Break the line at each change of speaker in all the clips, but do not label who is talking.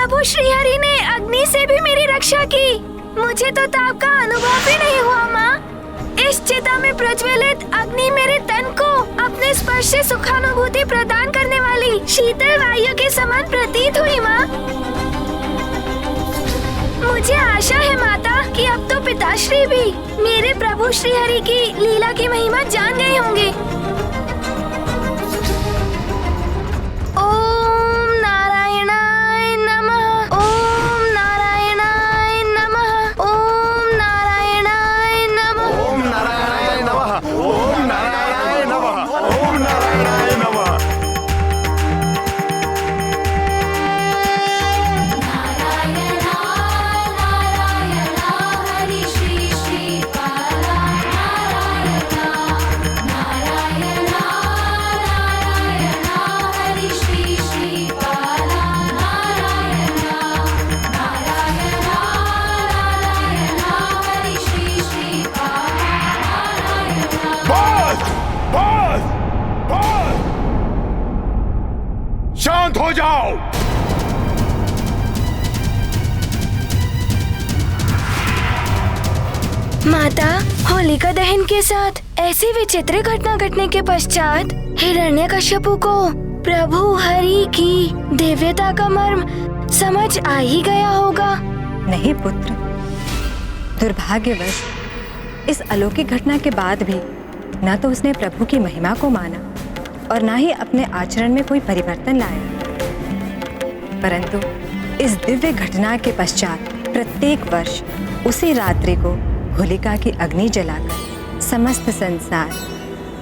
प्रभु श्रीहरि ने अग्नि से भी मेरी रक्षा की। मुझे तो ताप का अनुभव ही नहीं हुआ माँ। इस चिता में प्रज्वलित अग्नि मेरे तन को अपने स्पर्श से सुखानुभूति प्रदान करने वाली शीतल वायु के समान प्रतीत हुई माँ। मुझे आशा है माता कि अब तो पिताश्री भी मेरे प्रभु श्रीहरि की लीला की महिमा जान गए होंगे। ओम नारायणाय नमः। ओम नारायणाय नमः। ओम नारायणाय नमः।
ओम नारायणाय नमः। ओम नारायणाय नमः। ओम नारायणाय नमः। शांत हो जाओ।
माता, होलिका दहन के साथ ऐसी विचित्र घटना घटने के पश्चात हिरण्यकश्यपु को प्रभु हरि की दिव्यता का मर्म समझ आ ही गया होगा।
नहीं पुत्र, दुर्भाग्यवश इस अलौकिक घटना के बाद भी न तो उसने प्रभु की महिमा को माना और न ही अपने आचरण में कोई परिवर्तन लाया। परंतु इस दिव्य घटना के पश्चात प्रत्येक वर्ष उसी रात्रि को होलिका की अग्नि जलाकर समस्त संसार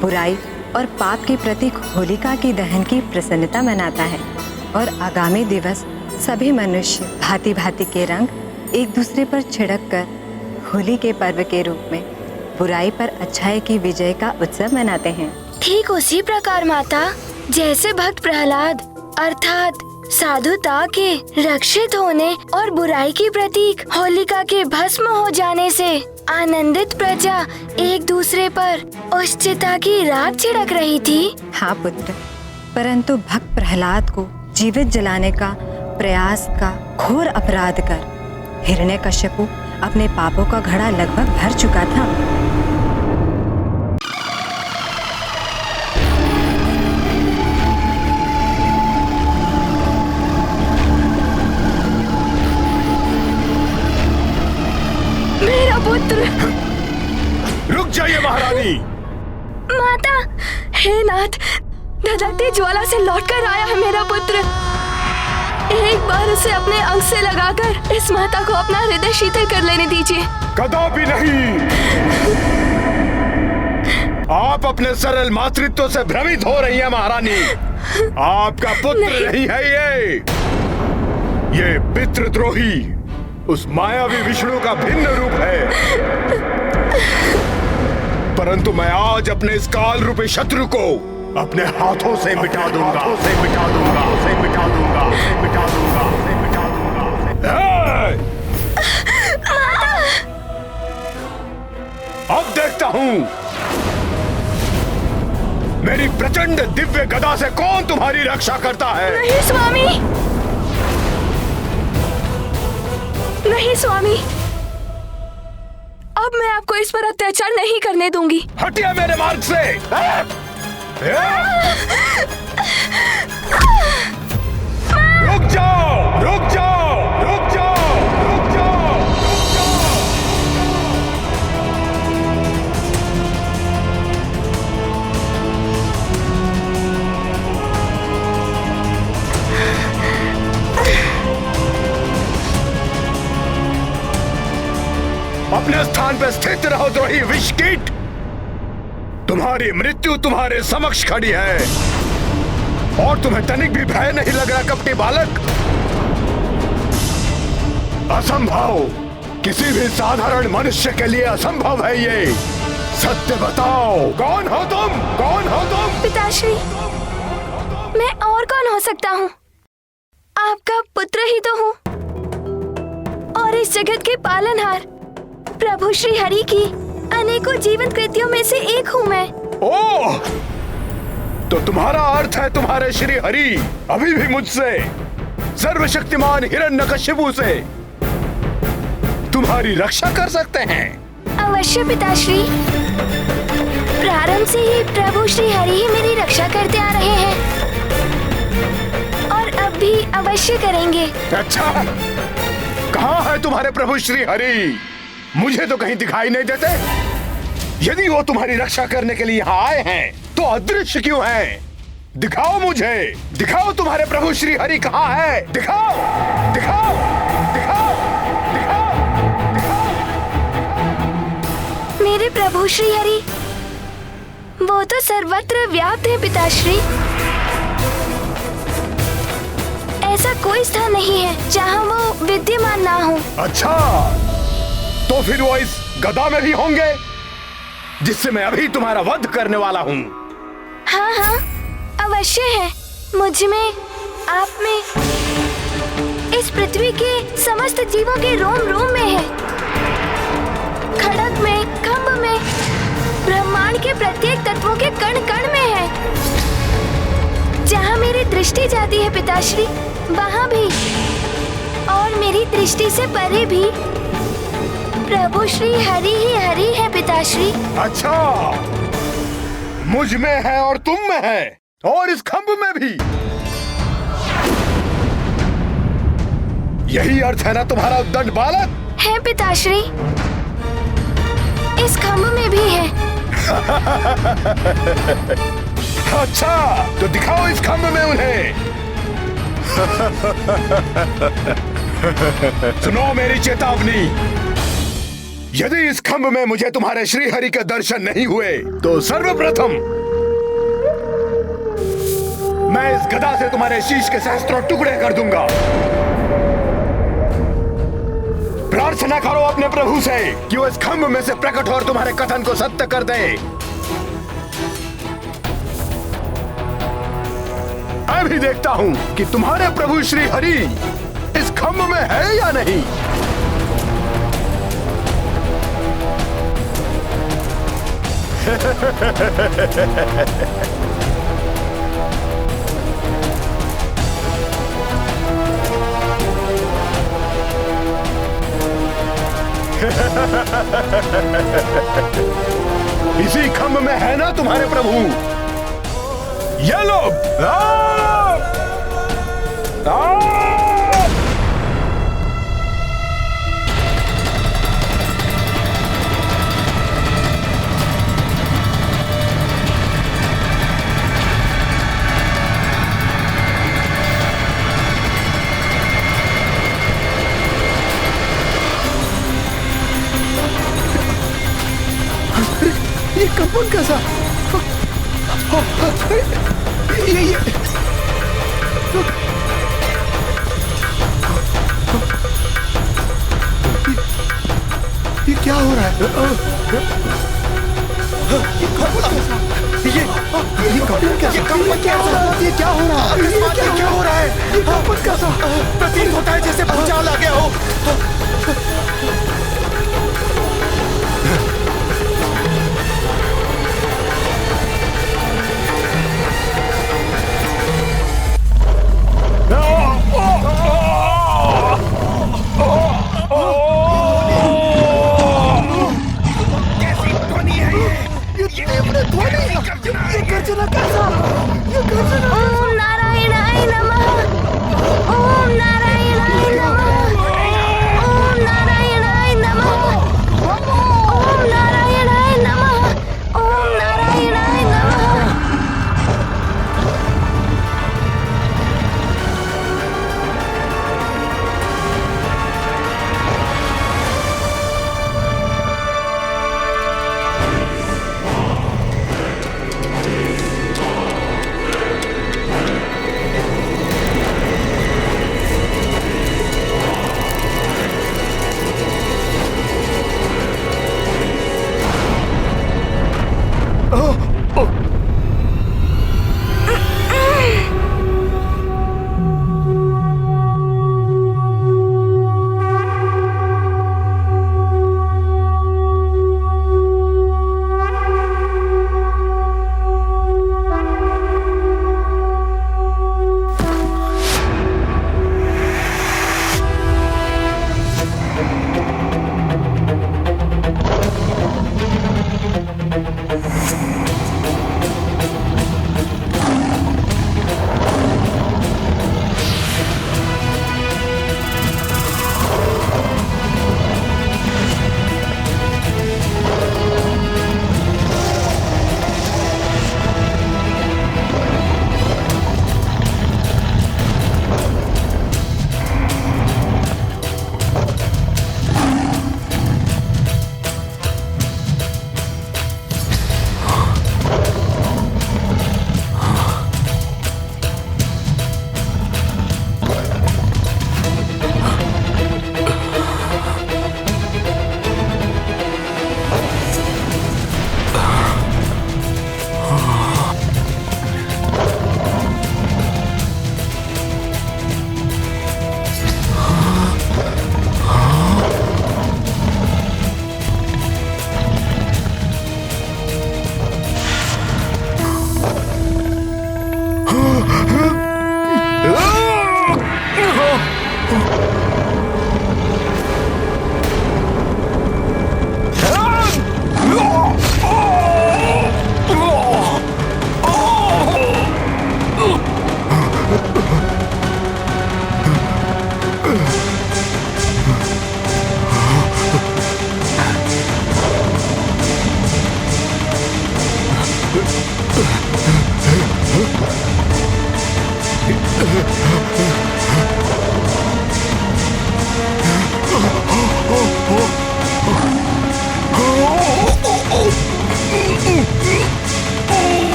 बुराई और पाप के प्रतीक होलिका की दहन की प्रसन्नता मनाता है और आगामी दिवस सभी मनुष्य भांति भांति के रंग एक दूसरे पर छिड़क कर होली के पर्व के रूप में बुराई पर अच्छाई की विजय का उत्सव मनाते हैं।
ठीक उसी प्रकार माता, जैसे भक्त प्रहलाद अर्थात साधुता के रक्षित होने और बुराई की प्रतीक होलिका के भस्म हो जाने से आनंदित प्रजा एक दूसरे पर उस चिता की राख छिड़क रही थी।
हाँ पुत्र, परंतु भक्त प्रहलाद को जीवित जलाने का प्रयास का घोर अपराध कर हिरण्यकश्यपु अपने पापों का घड़ा लगभग भर चुका था।
मेरा पुत्र।
रुक जाइए महारानी।
माता, हे नाथ, धधकती ज्वाला से लौटकर आया है मेरा पुत्र। एक बार उसे अपने अंग से लगाकर इस माता को अपना हृदय शीतल कर लेने दीजिए।
कदापि नहीं। आप अपने सरल मातृत्व से भ्रमित हो रही हैं महारानी। आपका पुत्र नहीं है ये पितृद्रोही उस मायावी विष्णु का भिन्न रूप है। परंतु मैं आज अपने इस काल रूपी शत्रु को अपने हाथों से मिटा दूंगा। अब देखता हूँ मेरी प्रचंड दिव्य गदा से कौन तुम्हारी रक्षा करता है।
नहीं स्वामी, नहीं स्वामी, अब मैं आपको इस पर अत्याचार नहीं करने दूंगी।
हटिए मेरे मार्ग से। रुक जाओ, रुक जाओ, रुक जाओ, रुक जाओ, रुक जाओ। अपने स्थान पे स्थित रहो द्रोही विषकीट। तुम्हारी मृत्यु तुम्हारे समक्ष खड़ी है और तुम्हें तनिक भी भय नहीं लग रहा कपटी बालक। असंभव, किसी भी साधारण मनुष्य के लिए असंभव है ये। सत्य बताओ, कौन हो तुम? कौन हो तुम?
पिताश्री, मैं और कौन हो सकता हूँ? आपका पुत्र ही तो हूँ और इस जगत के पालनहार प्रभु श्री हरि की अनेकों जीवंत कृतियों में से एक हूँ मैं।
ओह, तो तुम्हारा अर्थ है तुम्हारे श्री हरि अभी भी मुझसे सर्वशक्तिमान हिरण्यकशिपु से तुम्हारी रक्षा कर सकते हैं।
अवश्य पिताश्री। प्रारंभ से ही प्रभु श्री हरि ही मेरी रक्षा करते आ रहे हैं और अब भी अवश्य करेंगे।
अच्छा, कहाँ है तुम्हारे प्रभु श्री हरि? मुझे तो कहीं दिखाई नहीं देते। यदि वो तुम्हारी रक्षा करने के लिए यहाँ आए हैं तो अदृश्य क्यों हैं? दिखाओ मुझे, दिखाओ तुम्हारे प्रभु श्री हरि कहाँ है? दिखाओ, दिखाओ, दिखाओ, दिखाओ, दिखाओ।
मेरे प्रभु श्री हरि वो तो सर्वत्र व्याप्त है पिताश्री। ऐसा कोई स्थान नहीं है जहाँ वो विद्यमान ना हो।
अच्छा, तो फिर वो इस गदा में भी होंगे जिससे मैं अभी तुम्हारा वध करने वाला हूँ।
हाँ हाँ, अवश्य है। मुझ में, आप में, इस पृथ्वी के समस्त जीवों के रोम रोम में है। खड़क में, खम्भ में, ब्रह्मांड के प्रत्येक तत्वों के कण कण में है। जहाँ मेरी दृष्टि जाती है पिताश्री, वहाँ भी, और मेरी दृष्टि से परे भी प्रभु श्री हरि ही हरि है पिताश्री।
अच्छा, मुझ में है और तुम में है और इस खंभ में भी। यही अर्थ है ना तुम्हारा उद्दंड बालक?
है पिताश्री, इस खंभ में भी है।
अच्छा, तो दिखाओ इस खंभ में उन्हें। सुनो मेरी चेतावनी, यदि इस खंभ में मुझे तुम्हारे श्री हरि के दर्शन नहीं हुए तो सर्वप्रथम मैं इस गदा से तुम्हारे शीश के सहस्त्रों टुकड़े कर दूंगा। प्रार्थना करो अपने प्रभु से कि वो इस खंभ में से प्रकट हो और तुम्हारे कथन को सत्य कर दे। मैं भी देखता हूं कि तुम्हारे प्रभु श्री हरि इस खंभ में है या नहीं। इसी खंभ में है ना तुम्हारे प्रभु? ये लो। ये कंपन कैसा? ये क्या हो रहा है? ये कंपन क्या हो रहा है? ये क्या हो रहा है? ये क्या हो रहा है? ये कंपन कैसा? प्रतीत होता है जैसे भूचाल आ गया हो।
ओम नारायणाय नमः। ओम नारायणाय नमः। ओम नारायणाय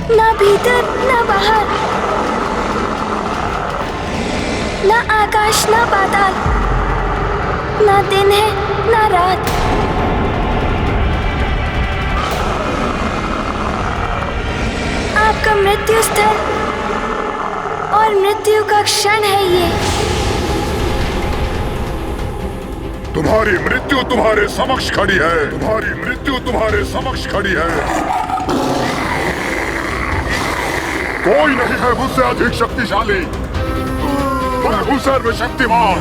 ना भीतर ना बाहर, ना आकाश ना पाताल, ना दिन है ना रात। आपका मृत्यु स्थल और मृत्यु का क्षण है ये।
तुम्हारी मृत्यु तुम्हारे समक्ष खड़ी है, तुम्हारी मृत्यु तुम्हारे समक्ष खड़ी है। कोई नहीं है मुझसे अधिक शक्तिशाली, मैं हूं सर्वशक्तिमान।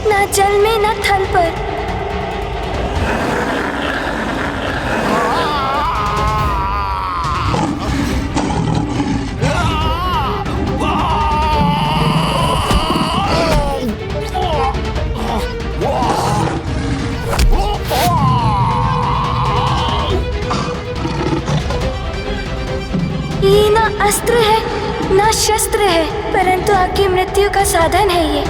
ना जल में ना थल पर, ये ना अस्त्र है ना शस्त्र है, परंतु आपकी मृत्यु का साधन है ये।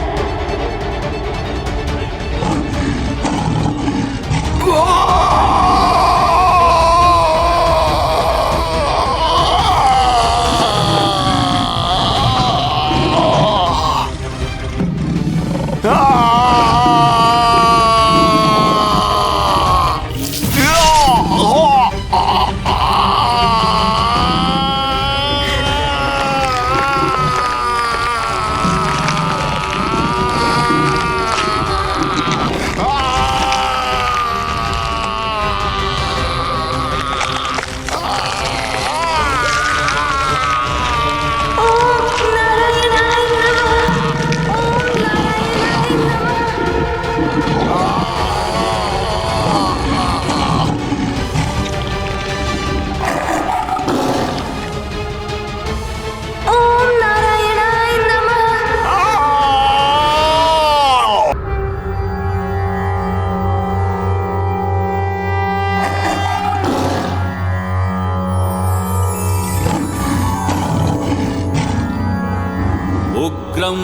उग्रं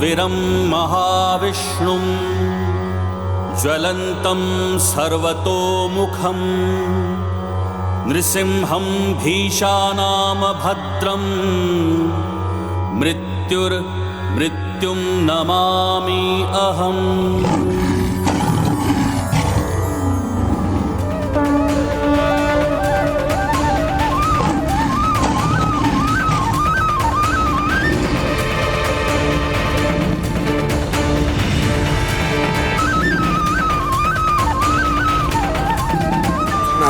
वीरं महाविष्णुं ज्वलन्तं सर्वतोमुखं नृसिंहं भीषानामभद्रं मृत्युं नमामि अहम्।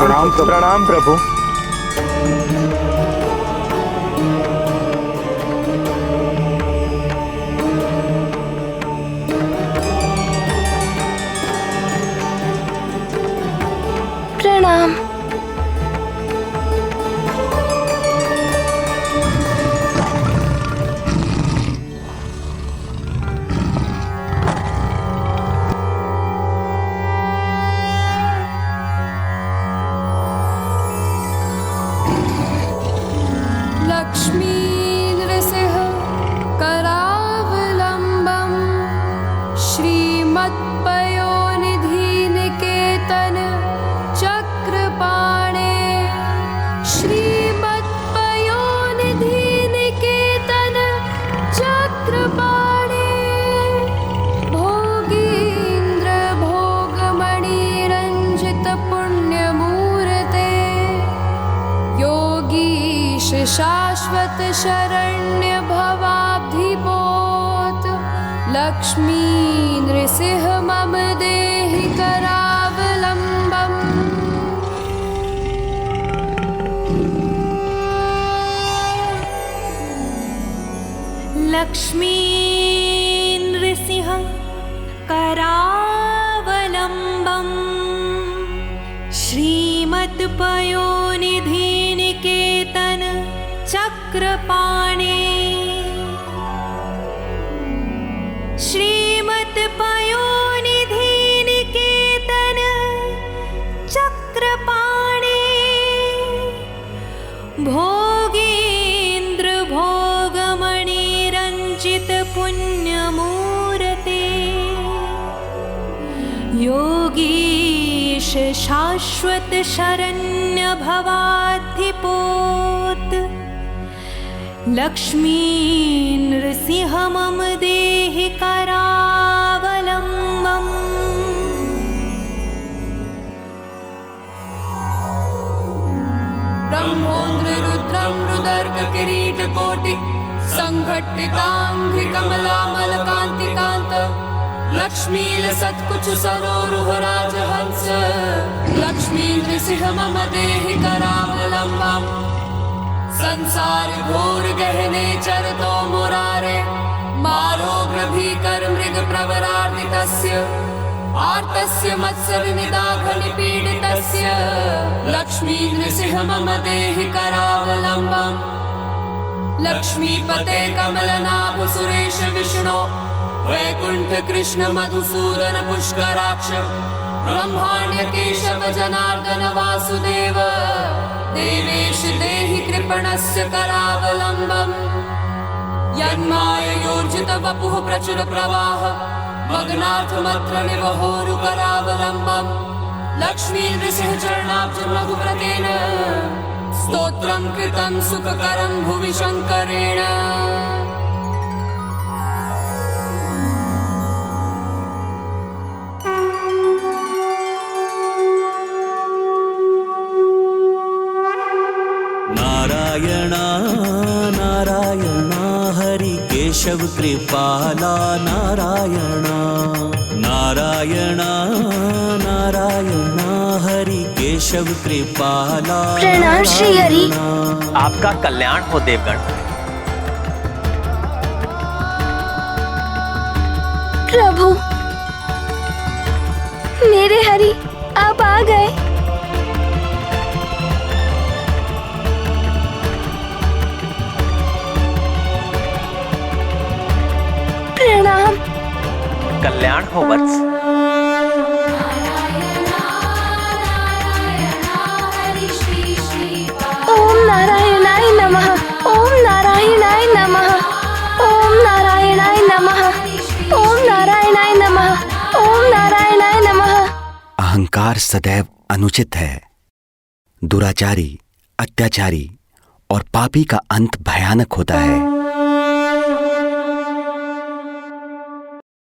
प्रणाम प्रभु।
प्रणाम।
लक्ष्मी नृसिंह करावलंबम श्रीमत्पयोनिधि निकेतन चक्रपाणे श्रीमत्पयोनिधि निकेतन चक्रपाणे भोगीन्द्र भोगमणिरंजित पुण्यमूर्ते योगीश शाश्वत शरण्य भवाब्धिपोत लक्ष्मी नृसिंह मम देहि करावलंबम।
लक्ष्मी नृसिंह करावलंबम श्रीमत्पयोनिधि निकेतन चक्रपाणे श्रीमत्पयोनिधि निकेतन चक्रपाणे भोगीन्द्र भोगमणिरंजित पुण्यमूर्ते योगीश शाश्वत शरण्य भवाब्धिपोत लक्ष्मी नृसिंह मम देहि करावलंबम।
ब्रह्मोन्द्र रुद्रं रुदर्ग किरीट कोटि संघट्टिकांघ्रि कमलामल कांतिकांत लक्ष्मी लसत्कुच सरोरुह राजहंस लक्ष्मी नृसिंह मम देहि करावलंबम। संसार घोर गहने चरतो मुरारे मारोग्र भीकर मृग प्रवरार्दितस्य आर्तस्य मत्सर निदाघन पीडितस्य लक्ष्मी नृसिंह मम देहि करावलंबम। लक्ष्मीपते कमलनाभ सुरेश विष्णो वैकुंठ कृष्ण मधुसूदन पुष्कराक्ष ब्रह्माण्य केशव जनार्दन वासुदेव देवेश देहि कृपणस्य करावलंबम। यन्माययोर्जित वपुः प्रचुर प्रवाह मग्नार्थमत्र निवहोरु करावलंबम। लक्ष्मी नृसिंह चरणाब्ज मधुव्रतेन स्तोत्रं कृतं सुखकरं भुवि शंकरेण।
नारायणा नारायणा हरि केशव कृपाला नारायणा नारायणा नारायणा हरि केशव कृपाला।
प्रणाम श्री हरि।
आपका कल्याण हो देवगण।
प्रभु मेरे हरि आप आ गए। प्रणाम।
कल्याण हो वत्स।
ओम नारायणाय नमः। ओम नारायणाय नमः। ओम नारायणाय नमः। ओम नारायणाय नमः। ओम नारायणाय नमः।
अहंकार सदैव अनुचित है। दुराचारी, अत्याचारी और पापी का अंत भयानक होता है।